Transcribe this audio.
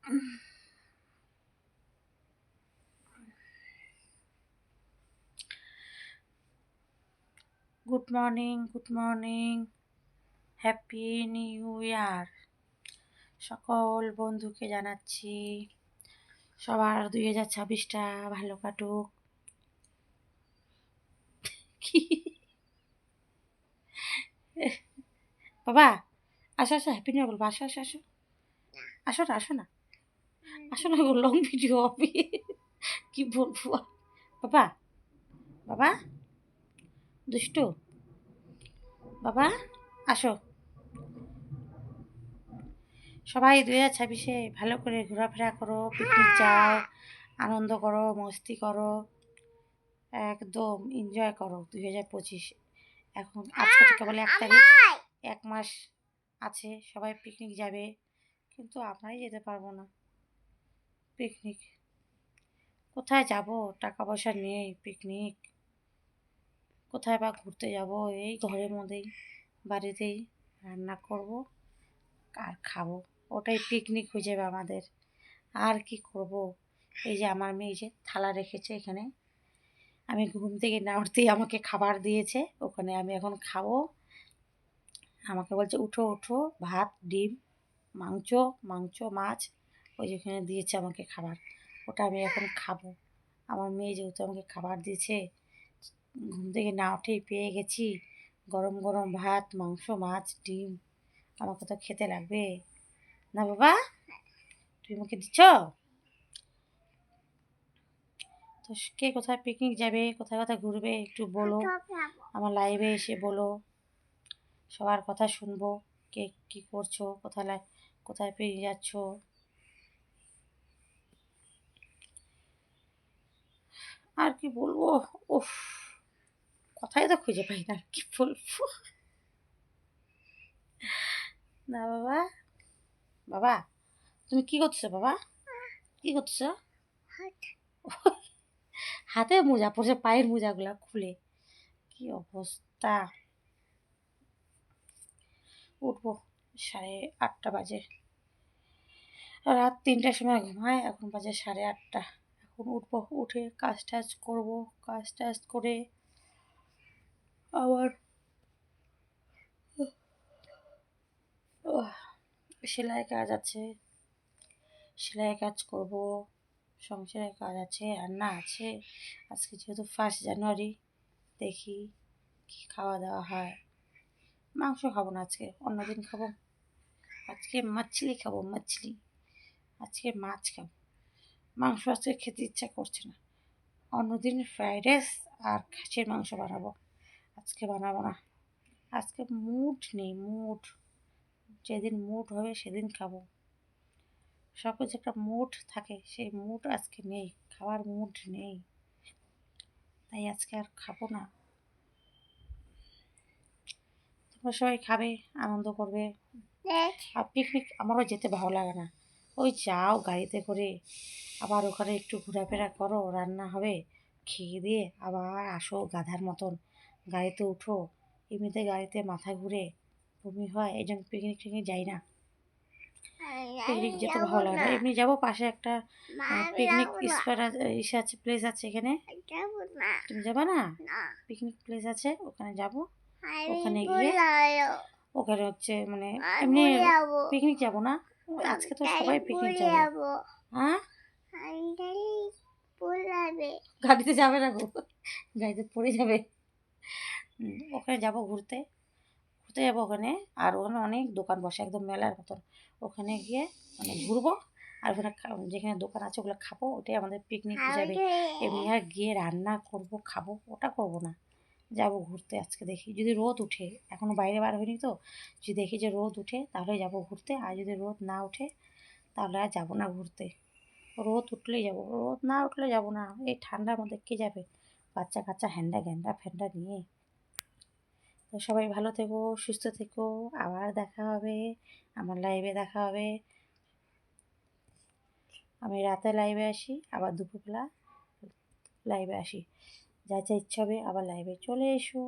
Good morning, good morning, happy new year. সকল বন্ধুকে জানাচ্ছি সবার 2026টা ভালো কাটুক। কি বাবা, আসো আসো, হ্যাপি নিউ ইয়ার বলবো। আসো আসো আসো, আসো না আসো না আসো না, লং ভিডিও হবে। কি বলবো বাবা, বাবা দুষ্টু, বাবা আসো। সবাই 2026-এ ভালো করে ঘোরাফেরা করো, পিকনিক যাও, আনন্দ করো, মস্তি করো, একদম এনজয় করো 2025। এখন আজকে থেকে বলে 1 তারিখ, 1 মাস আছে, সবাই পিকনিক যাবে, কিন্তু আমরাই যেতে পারবো না। পিকনিক কোথায় যাব? টাকা পয়সা নেই। পিকনিক কোথায় বা ঘুরতে যাব? এই ঘরের মধ্যেই, বাড়িতেই রান্না করব আর খাবো, ওটাই পিকনিক হয়ে যাবে আমাদের। আর কি করব? এই যে আমার মেয়ে যে থালা রেখেছে এখানে, আমি ঘুম থেকে না উঠতেই আমাকে খাবার দিয়েছে, ওখানে আমি এখন খাবো। আমাকে বলছে উঠো উঠো, ভাত, ডিম, মাংস, মাছ, ওই যেখানে দিয়েছে আমাকে খাবার, ওটা আমি এখন খাবো। আমার মেয়ে যেহেতু আমাকে খাবার দিয়েছে, ঘুম থেকে না উঠেই পেয়ে গেছি গরম গরম ভাত, মাংস, মাছ, ডিম, আমাকে তো খেতে লাগবে না বাবা? তুমি আমাকে দিচ্ছ? তো কে কোথায় পিকনিক যাবে, কোথায় কোথায় ঘুরবে একটু বলো, আমার লাইভে এসে বলো, সবার কথা শুনবো। কে কী করছো, কোথায় কোথায় পেয়ে যাচ্ছ? আর কি বলবো, উফ, কথাই তো খুঁজে পাই না, কি বলবো। না বাবা, বাবা তুমি কি করছো বাবা, কি করছো? হাতে মোজা পড়ছে, পায়ের মোজাগুলা খুলে, কি অবস্থা। উঠবো 8:30 বাজে, রাত 3টার সময় ঘুমায়, এখন বাজে 8:30। এখন উঠবো, উঠে কাজ টাজ করবো, কাজ টাজ করে আবার সেলাই কাজ আছে, সেলাই কাজ করব, সংসারের কাজ আছে, রান্না আছে। আজকে যেহেতু 1 জানুয়ারি, দেখি কি খাওয়া দাওয়া হয়। মাংস খাবো না আজকে, অন্যদিন খাবো। আজকে মাছলি খাবো, মাছলি, আজকে মাছ খাবো। মাংস আজকে খেতে ইচ্ছা করছে না। অন্যদিন ফ্রাইড রাইস আর খাসির মাংস বানাবো, আজকে বানাবো না। আজকে মুড নেই, মুড, যেদিন মুড হবে সেদিন খাবো। সব কিছু একটা মুড থাকে, সেই মুড আজকে নেই, খাওয়ার মুড নেই, তাই আজকে আর খাবো না। তোমরা সবাই খাবে, আনন্দ করবে। আর পিকনিক আমারও যেতে ভালো লাগে না। ওই যাও গাড়িতে করে, আবার ওখানে একটু ঘোরাফেরা করো, রান্না হবে, খেয়ে দিয়ে আবার আসো গাধার মতন, গাড়িতে উঠো। এমনিতে গাড়িতে মাথা ঘুরে বমি হয়, এই জন্য পিকনিক টিকনিক যাই না। পিকনিক যেতে ভালো লাগে না। এমনি যাবো, পাশে একটা পিকনিক স্পট আছে, প্লেস আছে এখানে। তুমি যাবা না? পিকনিক প্লেস আছে, ওখানে যাবো। ওখানে গিয়ে ওখানে হচ্ছে মানে এমনি পিকনিক যাবো না, আজকে তো সবাই পিকনিক যাবে। হ্যাঁ, গাড়িতে যাবে না গো, গাড়িতে পড়ে যাবে। ওখানে যাবো ঘুরতে, ঘুরতে যাবো ওখানে। আর ওখানে অনেক দোকান বসে, একদম মেলার মতন। ওখানে গিয়ে মানে ঘুরবো, আর ওখানে যেখানে দোকান আছে ওগুলো খাবো, ওটাই আমাদের পিকনিক হিসাবে। এমনি আর গিয়ে রান্না করব খাবো ওটা করব না। যাবো ঘুরতে আজকে, দেখি যদি রোদ উঠে, এখনো বাইরে বার হয়নি তো, যদি দেখি যে রোদ উঠে তাহলে যাবো ঘুরতে, আর যদি রোদ না উঠে তাহলে আর যাবো না ঘুরতে। রোদ উঠলেই যাবো, রোদ না উঠলে যাবো না। এই ঠান্ডার মধ্যে কে যাবে বাচ্চা কাচ্চা হ্যান্ডা গ্যান্ডা ফ্যান্ডা নিয়ে। তো সবাই ভালো থেকো, সুস্থ থেকো, আবার দেখা হবে, আমার লাইভে দেখা হবে। আমি রাতে লাইভে আসি, আবার দুপুরবেলা লাইভে আসি, যা যা ইচ্ছা হবে আবার লাইভে চলে এসো।